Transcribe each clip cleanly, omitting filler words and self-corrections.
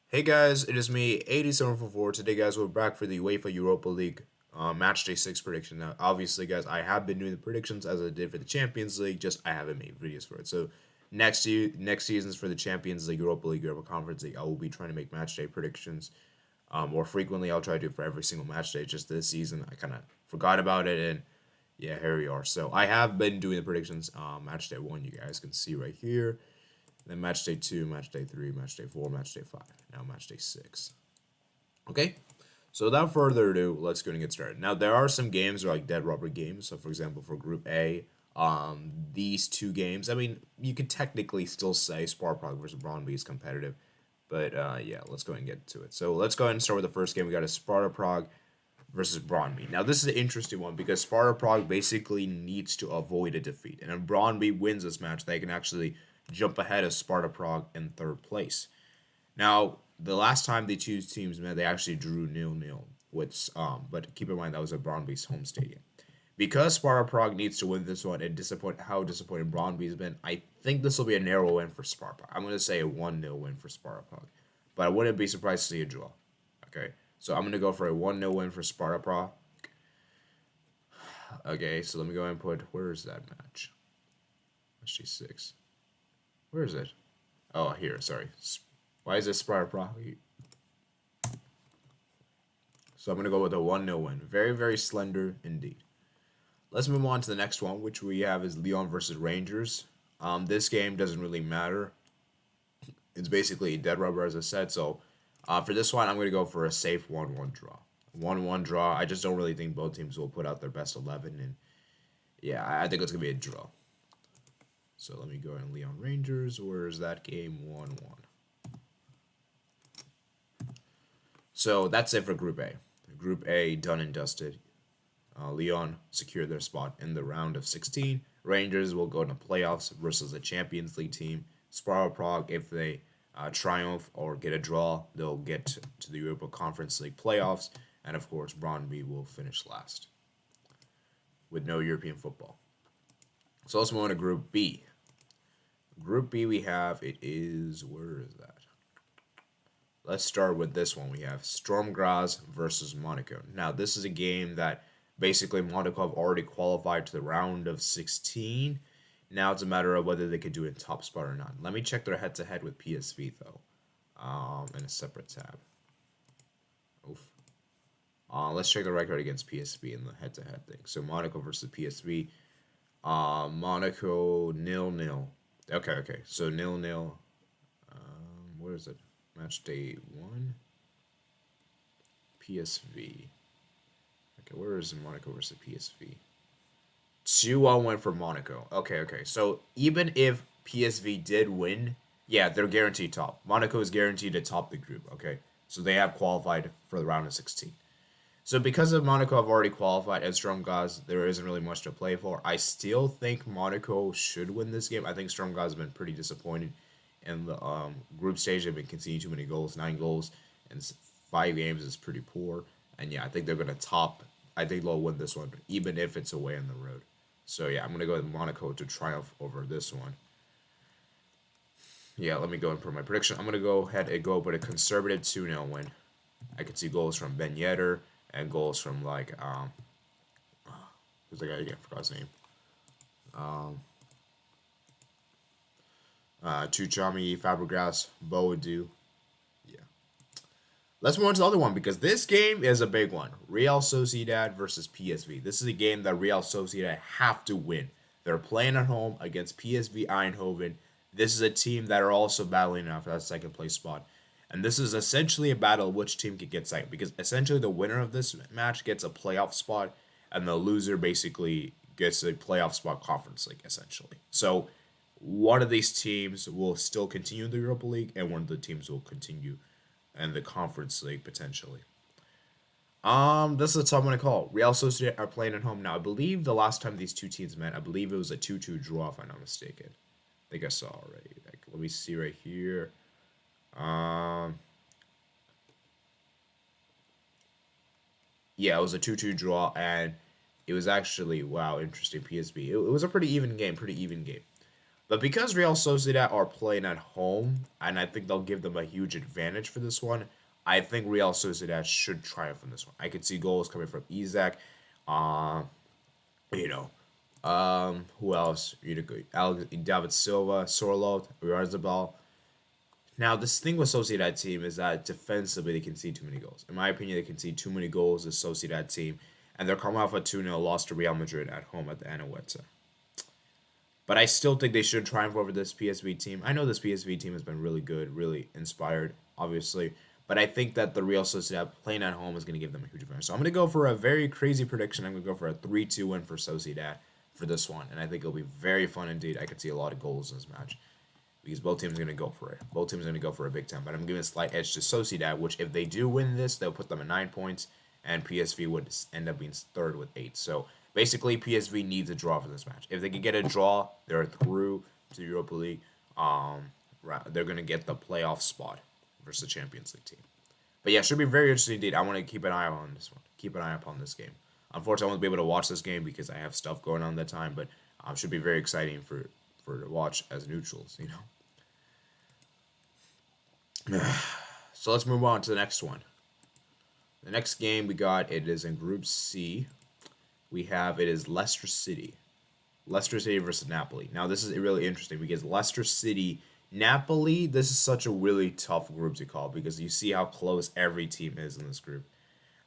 Hey guys, it is me, 8744. Today, guys, we're back for the UEFA Europa League Matchday 6 prediction. Now, obviously, guys, I have been doing the predictions as I did for the Champions League, just I haven't made videos for it. So, next season's for the Champions League, Europa League, Europa Conference League, I will be trying to make matchday predictions more frequently. I'll try to do it for every single matchday. Just this season, I kind of forgot about it, and yeah, here we are. So, I have been doing the predictions. Matchday 1, you guys can see right here. Then match day 2, match day 3, match day 4, match day 5. Now match day 6. Okay? So without further ado, let's go and get started. Now there are some games that are like dead rubber games. So for example, for Group A, these two games, I mean, you could technically still say Sparta Prague versus Bronbee is competitive. But yeah, let's go ahead and get to it. So let's go ahead and start with the first game. We got a Sparta Prague versus Bronbee. Now this is an interesting one because Sparta Prague basically needs to avoid a defeat. And if Bronbee wins this match, they can actually jump ahead of Sparta Prague in third place. Now, the last time the two teams met, they actually drew 0-0. But keep in mind that was at Brøndby's home stadium. Because Sparta Prague needs to win this one and how disappointed Brøndby's been, I think this will be a narrow win for Sparta. I'm going to say a 1-0 win for Sparta Prague. But I wouldn't be surprised to see a draw. Okay, so I'm going to go for a 1-0 win for Sparta Prague. Okay, so let me go ahead and put, where is that match? Match G6. Where is it? Oh, here, sorry. Why is this Sparta Prague? So I'm going to go with a 1-0 win. Very, very slender indeed. Let's move on to the next one, which we have is Lyon versus Rangers. This game doesn't really matter. It's basically a dead rubber, as I said. So for this one, I'm going to go for a safe 1-1 draw. 1-1 draw. I just don't really think both teams will put out their best 11. And yeah, I think it's going to be a draw. So let me go ahead and Lyon Rangers. Where is that game? 1-1. So that's it for Group A. Group A done and dusted. Lyon secured their spot in the round of 16. Rangers will go to playoffs versus a Champions League team. Sparta Prague, if they triumph or get a draw, they'll get to the Europa Conference League playoffs. And of course, Bronbee will finish last with no European football. So let's move on to Group B. Group B we have, where is that? Let's start with this one. We have Storm Graz versus Monaco. Now, this is a game that basically Monaco have already qualified to the round of 16. Now it's a matter of whether they could do it in top spot or not. Let me check their head-to-head with PSV, though, in a separate tab. Oof. Let's check the record against PSV in the head-to-head thing. So Monaco versus PSV. Monaco 0-0. Okay. So 0-0. What is it? Match day 1. PSV. Okay, where is Monaco versus PSV? 2-1 win for Monaco. Okay. So even if PSV did win, yeah, they're guaranteed top. Monaco is guaranteed to top the group. Okay, so they have qualified for the round of 16. So because of Monaco have already qualified as Storm Graz, there isn't really much to play for. I still think Monaco should win this game. I think Storm Graz has been pretty disappointed in the group stage. They've been conceding too many goals, 9 goals in 5 games is pretty poor. And yeah, I think they're going to top. I think they'll win this one, even if it's away on the road. So yeah, I'm going to go with Monaco to triumph over this one. Yeah, let me go and put my prediction. I'm going to go ahead and go with a conservative 2-0 win. I could see goals from Ben Yedder and goals from who's the guy again? I forgot his name. Tuchami, Fabregas, Boadu. Yeah. Let's move on to the other one because this game is a big one. Real Sociedad versus PSV. This is a game that Real Sociedad have to win. They're playing at home against PSV Eindhoven. This is a team that are also battling out for that second place spot. And this is essentially a battle of which team can get second. Because essentially the winner of this match gets a playoff spot. And the loser basically gets a playoff spot Conference League, essentially. So one of these teams will still continue in the Europa League. And one of the teams will continue in the Conference League, potentially. This is a tough one to call. Real Sociedad are playing at home now. I believe the last time these two teams met, I believe it was a 2-2 draw, if I'm not mistaken. I think I saw already. Let me see right here. Yeah, it was a 2-2 draw, and it was actually, wow, interesting, PSV. It was a pretty even game. But because Real Sociedad are playing at home, and I think they'll give them a huge advantage for this one, I think Real Sociedad should triumph in this one. I could see goals coming from Isaac, uh, you know, who else? David Silva, Sorloth, Oyarzabal. Now, this thing with Sociedad team is that defensively they concede too many goals. In my opinion, they concede too many goals, the Sociedad team, and they're coming off a 2-0 loss to Real Madrid at home at the Anoeta. But I still think they should triumph over this PSV team. I know this PSV team has been really good, really inspired, obviously. But I think that the Real Sociedad playing at home is going to give them a huge advantage. So I'm going to go for a very crazy prediction. I'm going to go for a 3-2 win for Sociedad for this one. And I think it'll be very fun indeed. I could see a lot of goals in this match because both teams are going to go for it. Both teams are going to go for a big time. But I'm giving a slight edge to Sociedad, which if they do win this, they'll put them at 9 points. And PSV would end up being third with 8. So basically, PSV needs a draw for this match. If they can get a draw, they're through to the Europa League. They're going to get the playoff spot versus the Champions League team. But yeah, it should be very interesting indeed. I want to keep an eye on this one. Keep an eye upon this game. Unfortunately, I won't be able to watch this game because I have stuff going on that time. But it should be very exciting for to watch as neutrals, you know. So let's move on to the next one. The next game we got, it is in Group C. It is Leicester City. Leicester City versus Napoli. Now, this is really interesting because Leicester City, Napoli, this is such a really tough group to call because you see how close every team is in this group.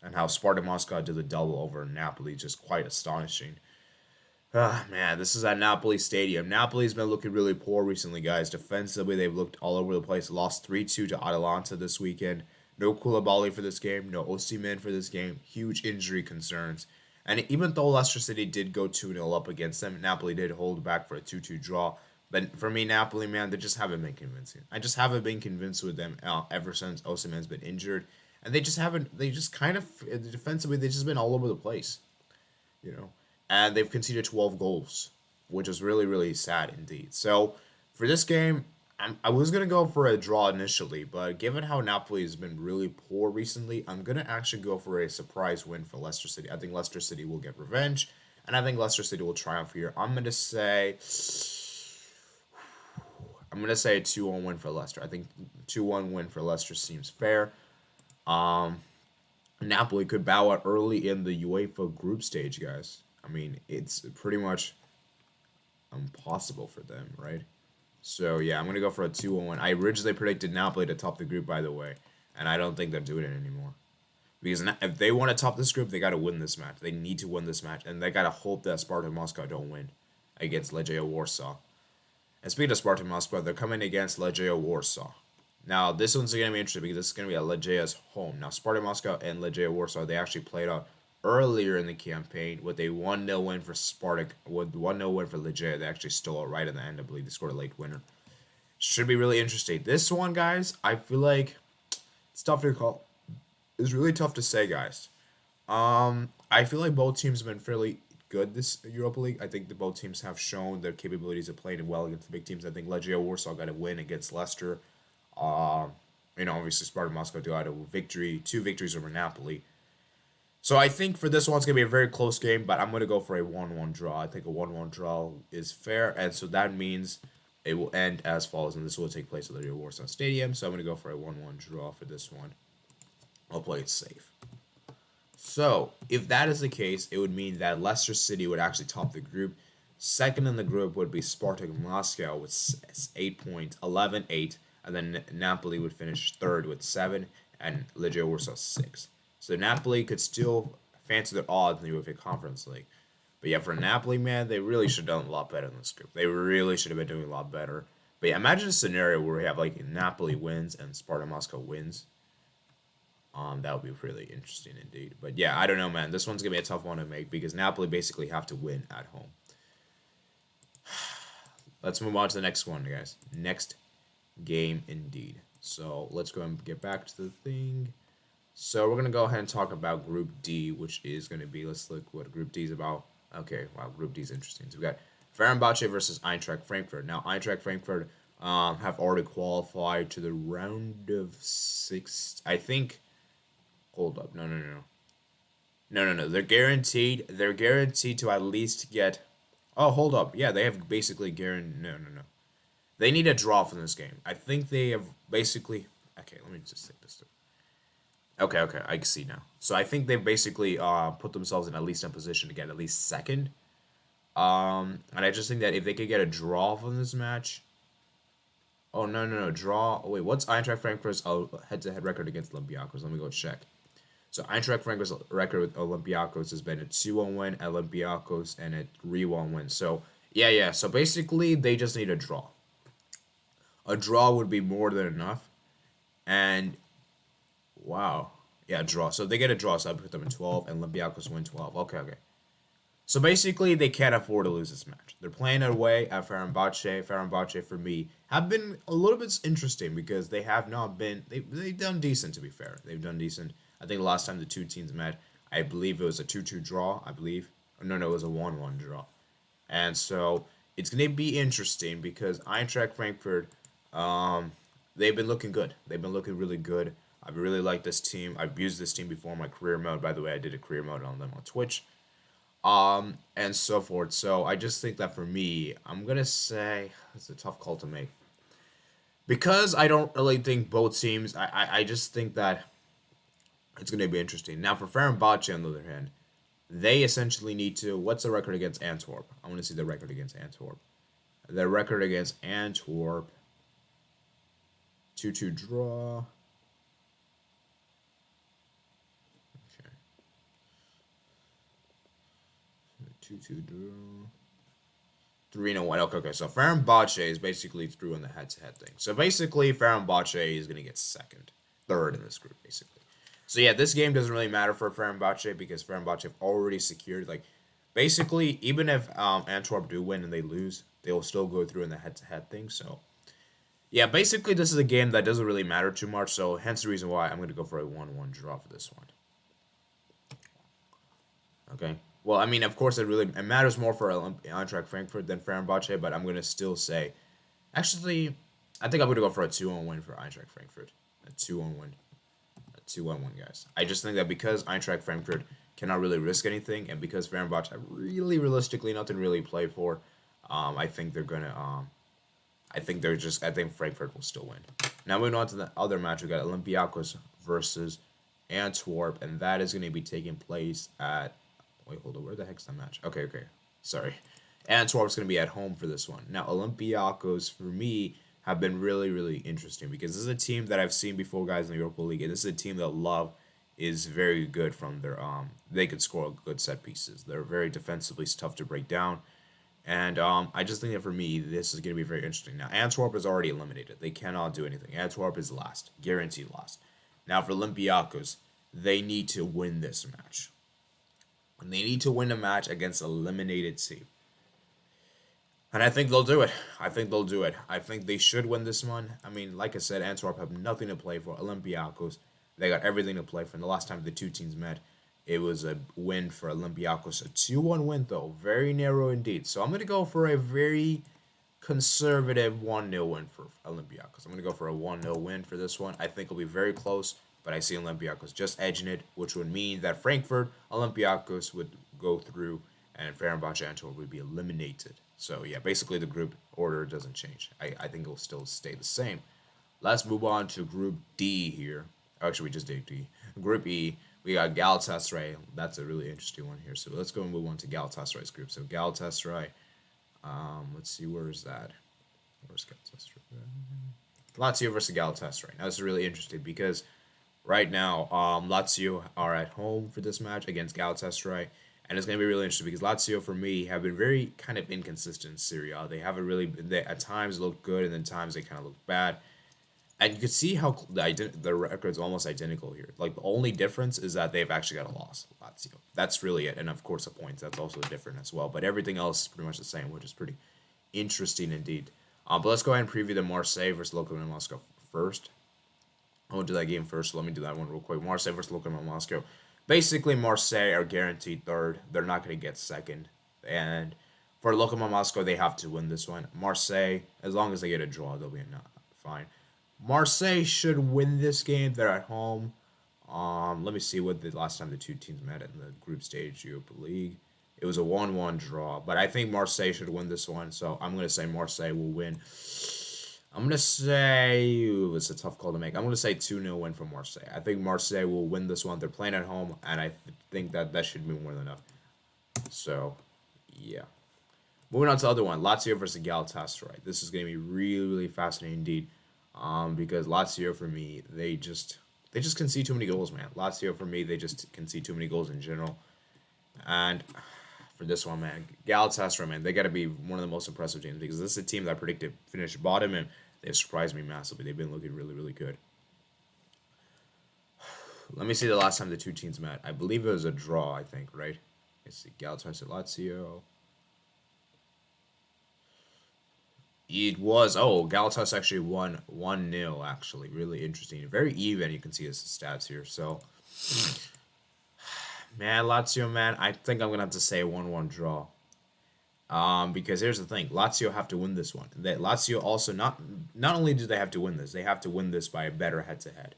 And how Sparta Moscow did the double over Napoli, just quite astonishing. Man, this is at Napoli Stadium. Napoli's been looking really poor recently, guys. Defensively, they've looked all over the place. Lost 3-2 to Atalanta this weekend. No Koulibaly for this game. No Osimhen for this game. Huge injury concerns. And even though Leicester City did go 2-0 up against them, Napoli did hold back for a 2-2 draw. But for me, Napoli, man, they just haven't been convincing. I just haven't been convinced with them ever since Osimhen's been injured. And they just kind of, defensively, they've just been all over the place. You know. And they've conceded 12 goals, which is really, really sad indeed. So for this game, I was going to go for a draw initially, but given how Napoli has been really poor recently, I'm going to actually go for a surprise win for Leicester City. I think Leicester City will get revenge, and I think Leicester City will triumph here. I'm going to say a 2-1 win for Leicester. I think 2-1 win for Leicester seems fair. Napoli could bow out early in the UEFA group stage, guys. I mean, it's pretty much impossible for them, right? So, yeah, I'm going to go for a 2-1. I originally predicted Napoli to top the group, by the way, and I don't think they're doing it anymore. Because if they want to top this group, they got to win this match. They need to win this match, and they got to hope that Sparta Moscow don't win against Legia Warsaw. And speaking of Sparta Moscow, they're coming against Legia Warsaw. Now, this one's going to be interesting because this is going to be at Legia's home. Now, Sparta Moscow and Legia Warsaw, they actually played out earlier in the campaign with a 1-0 win for Spartak, with 1-0 win for Legia. They actually stole it right in the end. I believe they scored a late winner. Should be really interesting. This one, guys, I feel like it's tough to call. It's really tough to say, guys. I feel like both teams have been fairly good this Europa League. I think that both teams have shown their capabilities of playing well against the big teams. I think Legia Warsaw got a win against Leicester. Obviously Sparta Moscow got a victory, 2 victories over Napoli. So I think for this one, it's going to be a very close game, but I'm going to go for a 1-1 draw. I think a 1-1 draw is fair, and so that means it will end as follows, and this will take place at the Warsaw Stadium, so I'm going to go for a 1-1 draw for this one. I'll play it safe. So, if that is the case, it would mean that Leicester City would actually top the group. Second in the group would be Spartak Moscow with 8 points, 11-8, and then Napoli would finish third with 7, and Legia Warsaw 6. So Napoli could still fancy their odds in the UEFA Conference League. But yeah, for Napoli, man, they really should have done a lot better in this group. They really should have been doing a lot better. But yeah, imagine a scenario where we have like Napoli wins and Sparta Moscow wins. That would be really interesting indeed. But yeah, I don't know, man. This one's going to be a tough one to make because Napoli basically have to win at home. Let's move on to the next one, guys. Next game indeed. So let's go and get back to the thing. So we're going to go ahead and talk about Group D, which is going to be, let's look what Group D is about. Okay, wow, Group D is interesting. So we got Fenerbahce versus Eintracht Frankfurt. Now, Eintracht Frankfurt have already qualified to the round of 6. I think, hold up, no. They're guaranteed to at least get, Oh, hold up. Yeah, they have basically guaranteed. No, no, no. They need a draw from this game. I think they have basically. Okay, let me just take this through. Okay, okay, I can see now. So I think they've basically put themselves in at least a position to get at least second. And I just think that if they could get a draw from this match. Oh no no no draw. Oh, wait, what's Eintracht Frankfurt's head-to-head record against Olympiacos? Let me go check. So Eintracht Frankfurt's record with Olympiacos has been a 2-1 win at Olympiacos and a 3-1 win. So yeah yeah. So basically they just need a draw. A draw would be more than enough. And wow. Yeah, draw. So if they get a draw, so I put them in 12 and Olympiacos win 12. Okay, okay. So basically, they can't afford to lose this match. They're playing away at Fenerbahce. Fenerbahce, for me, have been a little bit interesting because they have not been. They've done decent, to be fair. They've done decent. I think the last time the two teams met, I believe it was a 2-2 draw, I believe. No, no, it was a 1-1 draw. And so it's going to be interesting because Eintracht Frankfurt, they've been looking good. They've been looking really good. I really like this team. I've used this team before in my career mode. By the way, I did a career mode on them on Twitch. And so forth. So I just think that for me, I'm gonna say it's a tough call to make because I don't really think both teams. I just think that it's gonna be interesting. Now for Fenerbahce, on the other hand, they essentially need to. What's the record against Antwerp? I want to see the record against Antwerp. The record against Antwerp. 2-2 draw. 2-2 draw. 3-1. Okay, okay. So Fenerbahce is basically through in the head-to-head thing. So basically, Fenerbahce is going to get second, third in this group, basically. So yeah, this game doesn't really matter for Fenerbahce because Fenerbahce have already secured, like, basically, even if Antwerp do win and they lose, they'll still go through in the head-to-head thing. So yeah, basically, this is a game that doesn't really matter too much. So hence the reason why I'm going to go for a 1-1 draw for this one. Okay. Well, I mean, of course, it matters more for Eintracht Frankfurt than Fenerbahce, but I'm gonna still say, actually, I think I'm gonna go for a 2-1 win for Eintracht Frankfurt. A 2-1 win, a 2-1 win, guys. I just think that because Eintracht Frankfurt cannot really risk anything, and because Fenerbahce have really realistically nothing really play for, I think they're gonna, I think Frankfurt will still win. Now moving on to the other match, we got Olympiacos versus Antwerp, and that is gonna be taking place at. Wait, hold on. Where the heck's the match? Okay, okay. Sorry. Antwerp's going to be at home for this one. Now, Olympiacos, for me, have been really, really interesting because this is a team that I've seen before, guys, in the Europa League. And this is a team that love is very good from their, they could score good set pieces. They're very defensively tough to break down. And I just think that for me, this is going to be very interesting. Now, Antwerp is already eliminated. They cannot do anything. Antwerp is last. Guaranteed last. Now, for Olympiacos, they need to win this match. And they need to win a match against an eliminated team. And I think they'll do it. I think they'll do it. I think they should win this one. I mean, like I said, Antwerp have nothing to play for. Olympiacos, they got everything to play for. And the last time the two teams met, it was a win for Olympiacos. A 2-1 win, though. Very narrow indeed. So I'm going to go for a very conservative 1-0 win for Olympiacos. I'm going to go for a 1-0 win for this one. I think it'll be very close. But I see Olympiacos just edging it, which would mean that Frankfurt, Olympiacos would go through, and Fenerbahce Antwerp would be eliminated. So, yeah, basically the group order doesn't change. I think it will still stay the same. Let's move on to Group D here. Actually, we just did D. Group E, we got Galatasaray. That's a really interesting one here. So let's go and move on to Galatasaray's group. So Galatasaray, let's see, where is that? Where's Galatasaray? Lazio versus Galatasaray. Now, this is really interesting because right now, Lazio are at home for this match against Galatasaray, and it's going to be really interesting because Lazio, for me, have been very kind of inconsistent in Serie A. They haven't really, they at times look good, and then times they kind of look bad. And you can see how the record's almost identical here. Like, the only difference is that they've actually got a loss, Lazio. That's really it. And, of course, the points, that's also different as well. But everything else is pretty much the same, which is pretty interesting indeed. But let's go ahead and preview the Marseille versus Lokomotiv Moscow first. I won't do that game first, so let me do that one real quick. Marseille versus Lokomotiv Moscow. Basically, Marseille are guaranteed third. They're not going to get second. And for Lokomotiv Moscow, they have to win this one. Marseille, as long as they get a draw, they'll be fine. Marseille should win this game. They're at home. Let me see what the last time the two teams met in the group stage Europa League. It was a 1-1 draw, but I think Marseille should win this one, so I'm going to say Marseille will win. I'm going to say, ooh, it's a tough call to make. I'm going to say 2-0 win for Marseille. I think Marseille will win this one. They're playing at home, and I think that should be more than enough. So, yeah. Moving on to the other one, Lazio versus Galatasaray. This is going to be really, really fascinating indeed, because Lazio, for me, they just concede too many goals, man. Lazio, for me, they just concede too many goals in general. And for this one, man, Galatasaray, man, they got to be one of the most impressive teams because this is a team that I predicted finish bottom, and they surprised me massively. They've been looking really, really good. Let me see the last time the two teams met. I believe it was a draw, I think, right? Let's see, Galatasaray, Lazio. It was, Galatasaray actually won 1-0, actually. Really interesting. Very even, you can see his stats here. So, man, Lazio, man, I think I'm going to have to say a 1-1 draw. Because here's the thing. Lazio have to win this one. Lazio also, not only do they have to win this, they have to win this by a better head-to-head.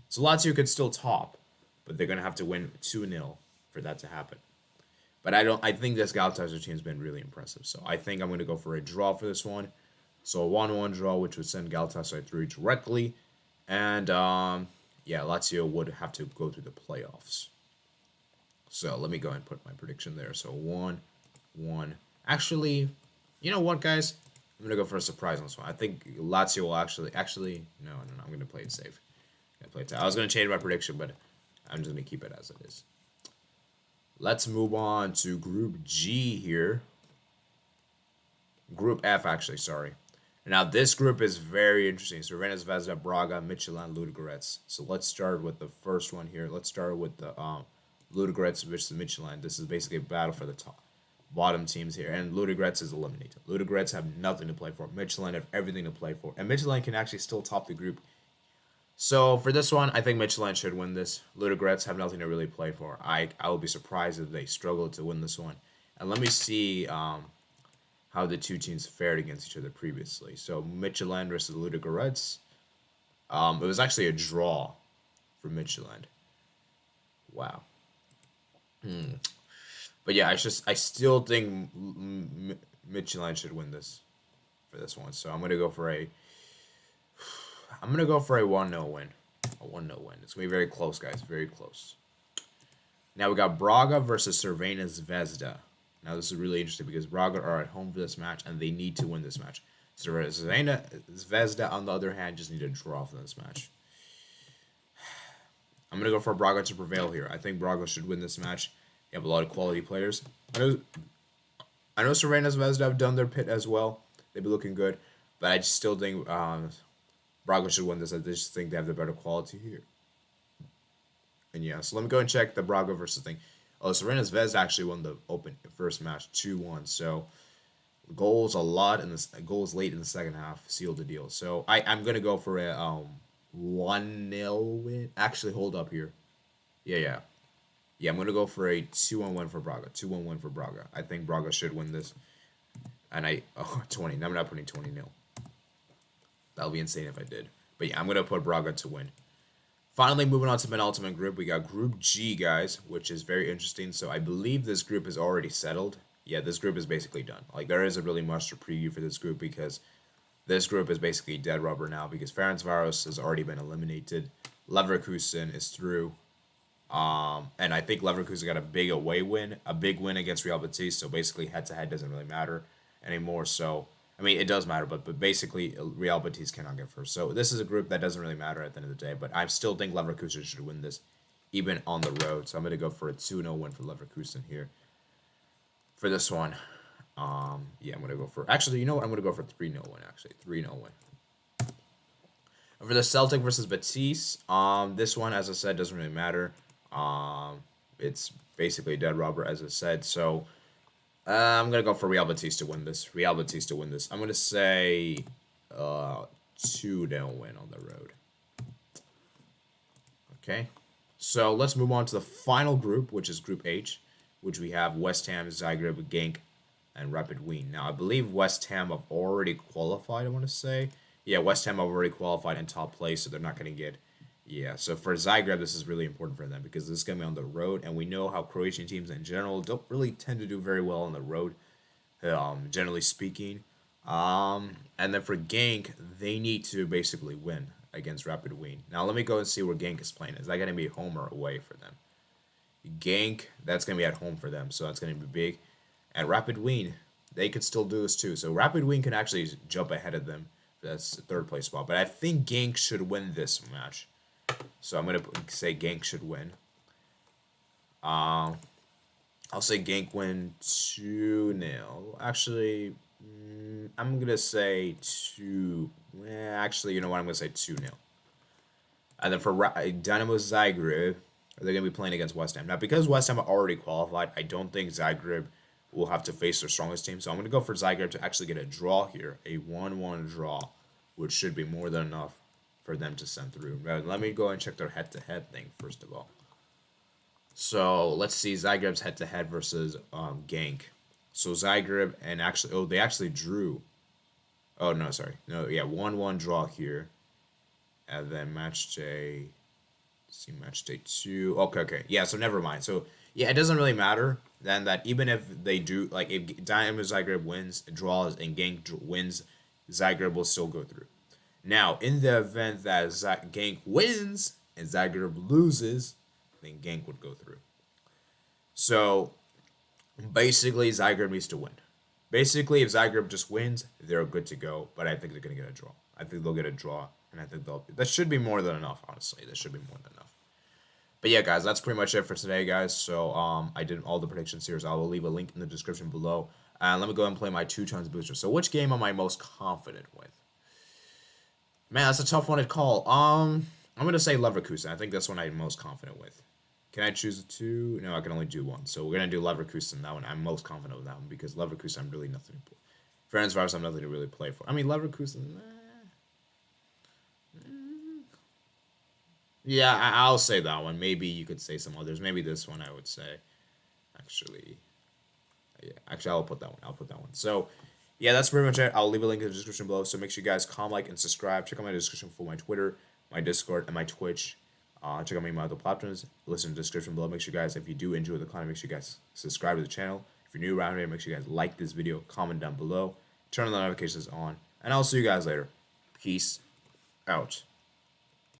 So Lazio could still top, but they're going to have to win 2-0 for that to happen. But I think this Galatasaray team has been really impressive. So I think I'm going to go for a draw for this one. So a 1-1 draw, which would send Galatasaray through directly. And, Lazio would have to go through the playoffs. So let me go and put my prediction there. So 1-1. Actually, you know what, guys? I'm going to go for a surprise on this one. I think Lazio will actually, no, I'm going to play it safe. I was going to change my prediction, but I'm just going to keep it as it is. Let's move on to Group G here. Group F, actually, sorry. Now, this group is very interesting. Cervena Zvezda, Braga, Midtjylland, Ludogorets. So let's start with the first one here. Let's start with the Ludogorets versus Midtjylland. This is basically a battle for the bottom teams here. And Ludogorets is eliminated. Ludogorets have nothing to play for. Midtjylland have everything to play for. And Midtjylland can actually still top the group. So for this one, I think Midtjylland should win this. Ludogorets have nothing to really play for. I will be surprised if they struggle to win this one. And let me see how the two teams fared against each other previously. So Midtjylland versus Ludogorets. It was actually a draw for Midtjylland. Wow. But yeah, I still think Midtjylland should win this for this one. So I'm gonna go for a 1-0 win. A 1-0 win. It's gonna be very close, guys. Very close. Now we got Braga versus Cervena Zvezda. Now this is really interesting because Braga are at home for this match and they need to win this match. Cervena Zvezda, on the other hand, just need a draw for this match. I'm going to go for Braga to prevail here. I think Braga should win this match. They have a lot of quality players. I know Cervena Zvezda have done their pit as well. They've been looking good. But I just still think Braga should win this. I just think they have the better quality here. And yeah, so let me go and check the Braga versus thing. Oh, Cervena Zvezda actually won the first match 2-1. So goals goals late in the second half sealed the deal. So I'm gonna go for a 1-0 win. Actually, hold up here. Yeah. I'm gonna go for a 2-1 win for Braga. 2-1 win for Braga. I think Braga should win this. And 20. I'm not putting 20-0. That would be insane if I did. But yeah, I'm gonna put Braga to win. Finally, moving on to penultimate group, we got Group G, guys, which is very interesting. So I believe this group is already settled. Yeah, this group is basically done. Like, there isn't really much to preview for this group because this group is basically dead rubber now because Ferencváros has already been eliminated. Leverkusen is through. And I think Leverkusen got a big win against Real Betis. So basically, head-to-head doesn't really matter anymore. So I mean, it does matter, but basically, Real Betis cannot get first. So this is a group that doesn't really matter at the end of the day. But I still think Leverkusen should win this, even on the road. So I'm going to go for a 2-0 win for Leverkusen here. For this one, I'm going to go for... Actually, you know what? I'm going to go for a 3-0 win, actually. 3-0 win. And for the Celtic versus Betis, this one, as I said, doesn't really matter. It's basically a dead rubber, as I said. So... I'm going to go for Real Betis to win this. I'm going to say 2-0 win on the road. Okay. So let's move on to the final group, which is Group H, which we have West Ham, Zagreb, Genk, and Rapid Wien. Now, I believe West Ham have already qualified, I want to say. Yeah, West Ham have already qualified in top place, so they're not going to get Yeah, so for Zagreb, this is really important for them because this is going to be on the road, and we know how Croatian teams in general don't really tend to do very well on the road, generally speaking. And then for Genk, they need to basically win against Rapid Wien. Now, let me go and see where Genk is playing. Is that going to be home or away for them? Genk, that's going to be at home for them, so that's going to be big. And Rapid Wien, they could still do this too. So Rapid Wien can actually jump ahead of them. That's the third place spot. But I think Genk should win this match. So I'm going to say Genk should win. I'll say Genk win 2-0. Actually, I'm going to say 2. Actually, you know what? I'm going to say 2-0. And then for Dynamo Zagreb, they're going to be playing against West Ham. Now, because West Ham are already qualified, I don't think Zagreb will have to face their strongest team. So I'm going to go for Zagreb to actually get a draw here, a 1-1 draw, which should be more than enough for them to send through. Let me go and check their head-to-head thing first of all. So let's see Zagreb's head-to-head versus Genk. So Zagreb and actually, they actually drew. Oh, no, sorry. No, yeah, 1-1 draw here. And then Matchday. See Matchday 2. Okay. Yeah, so never mind. So, yeah, it doesn't really matter then that even if they do, like, if Dynamo Zagreb wins, draws, and Genk wins, Zagreb will still go through. Now, in the event that Genk wins and Zagreb loses, then Genk would go through. So, basically, Zagreb needs to win. Basically, if Zagreb just wins, they're good to go, but I think they're going to get a draw. I think they'll get a draw, and I think that should be more than enough, honestly. That should be more than enough. But yeah, guys, that's pretty much it for today, guys. So, I did all the predictions here, so I will leave a link in the description below. And let me go ahead and play my 2 times booster. So, which game am I most confident with? Man, that's a tough one to call. I'm going to say Leverkusen. I think that's one I'm most confident with. Can I choose 2? No, I can only do 1. So we're going to do Leverkusen, that one. I'm most confident with that one because Leverkusen, I'm really nothing to play. Ferencváros, I'm nothing to really play for. I mean, Leverkusen, yeah, I'll say that one. Maybe you could say some others. Maybe this one I would say. Actually, I'll put that one. So, yeah, that's pretty much it. I'll leave a link in the description below. So make sure you guys comment, like, and subscribe. Check out my description for my Twitter, my Discord, and my Twitch. Check out my other platforms. Listen to the description below. Make sure you guys, if you do enjoy the content, make sure you guys subscribe to the channel. If you're new around here, make sure you guys like this video, comment down below, turn the notifications on, and I'll see you guys later. Peace out.